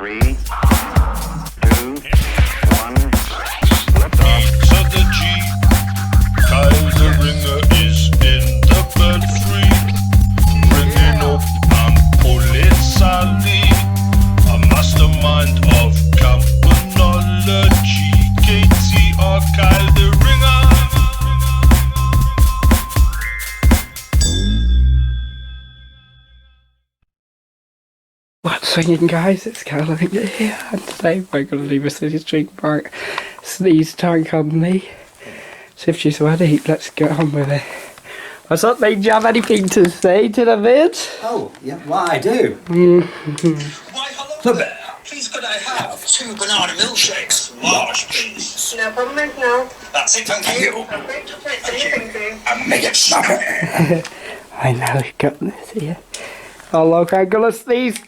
3, 2, 1, lift off. So the G, Kyle the ringer is in the belfry, ringing up Ampolisali, a mastermind of campanology, KTR Kyle the ringer. What's swinging, guys? It's Kyle here, and today we're going to do a city street park sneeze tank on Leigh. So if she's ready, let's get on with it. What's up, Leigh? Do you have anything to say to the vid? Oh, yeah, well, I do. Why, hello there. Please could I have 2 banana milkshakes? Large, please. No problem, no. That's it, thank you. And make it snappy. I know, we've got this here. Oh, look, I'm gonna sneeze.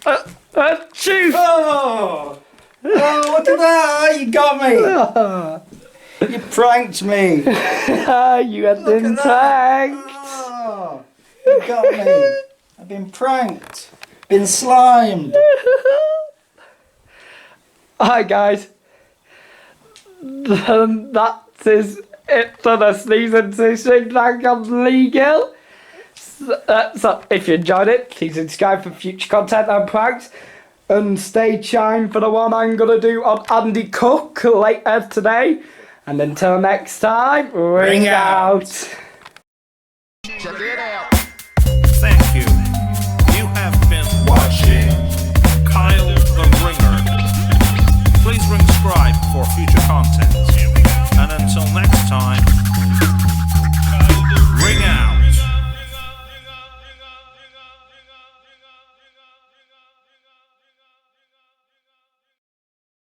Shoot! Oh, look at that! You got me! You pranked me! You had been pranked! Oh, you got me! I've been pranked! Been slimed! Hi, guys. That is it for the sneeze and sneezing tank on Leigh Gill. So if you enjoyed it, please subscribe for future content and pranks, and stay tuned for the one I'm gonna do on Andy Cook later today. And until next time, ring out. Check it out.